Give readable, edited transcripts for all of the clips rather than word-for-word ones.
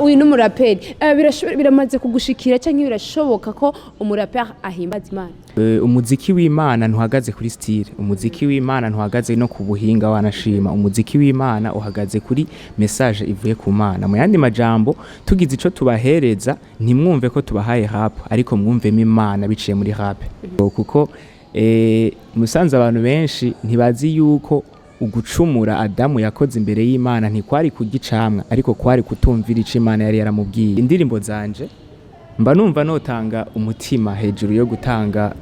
uyu n'umuraperi biramaze kugushikira cyangwa birashoboka ko umuraperi ahimbaza Imana? Umuziki w'Imana ntuhagaze kuri style, umuziki w'Imana ntuhagaze no ku buhinga wanashima, umuziki w'Imana uhagaze kuri message ivuye ku Mana. Mu yandi majambo tugize ico tubahereza ntimwumve ko tubahaye rap ariko mwumvemo Imana biciye muri rap. Kuko musanze abantu benshi ntibazi yuko ugucumura Adamu yakoze imbere y'Imana ntikwari kugicamwa ariko kwari kutumvira ico Imana yari yaramubwiye. Indirimbo zanje mba numva notanga umutima hejuru yo gutanga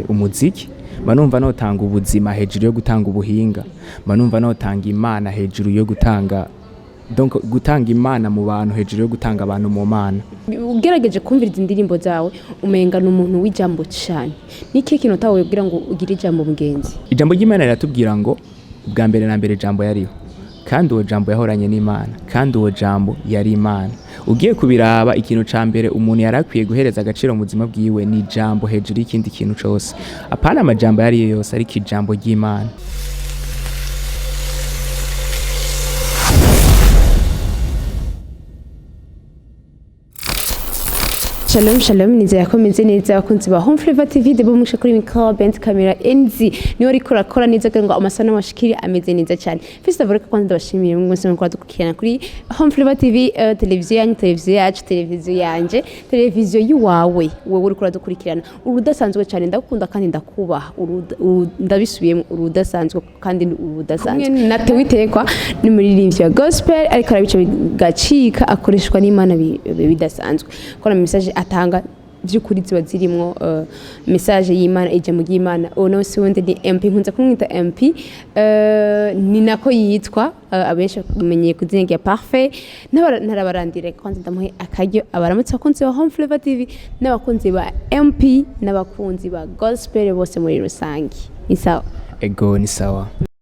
umuziki, mba numva notanga ubuzima hejuru yo gutanga ubuhinga, mba numva notanga Imana hejuru yo gutanga gutanga Imana mu bantu hejuru yo gutanga abantu mu Mana. Ugerageje kumviriza indirimbo zawe umenga n'umuntu w'ijambo cyane, niki kintu utawubwira ngo ugire ijambo mugenzi? Ijambo ry'Imana riratubwira ngo bwa mbere na mbere jambo yariho, kandi uwo jambo yahoranye n'Imana, kandi uwo jambo yari Imana. Ugiye kubiraba ikintu ca mbere umuntu yarakwiye guhereza agaciro mu buzima bwiwe ni jambo hejuru y'ikindi kintu cyose, apana amajambo yari yose ariko ijambo ry'Imana. Shalom shalom, nizera ko meze neza abakunzi ba Home Flavor TV de bomusha kuri mikro bent camera NZ niwe ariko rakora neza ngo amasana mashikiri ameze neza cyane. First of all kwanza ndabashimiye mwese mukora dukukirana kuri Home Flavor TV, televiziyo yanyu, televiziyo yacu, televiziyo yanje, televiziyo yuwawe wewe uriko dukurikirana. Urudasanzwe cyane ndakunda kandi ndakubaha, ndabisubiyemo urudasanzwe kandi urudasanzwe. Natewe itekwa ni muririmbyi wa gospel ariko arabice gacika akoreshwa n'Imana bidasanzwe. Kora message atanga by'ukuri ziba zirimo message y'Imana ije mu y'Imana. Ono si wende ni MP, nkunze kumwita MP, ni nako yitwa abenshi kumenyeye kuzinga Parfait. Narabarandire kwanza ndamuhe akaryo abaramutse bakunzi ba Home Flavor TV n'abakunzi ba MP n'abakunzi ba gospel bose muri rusangi. Ni sawa? Ego ni sawa.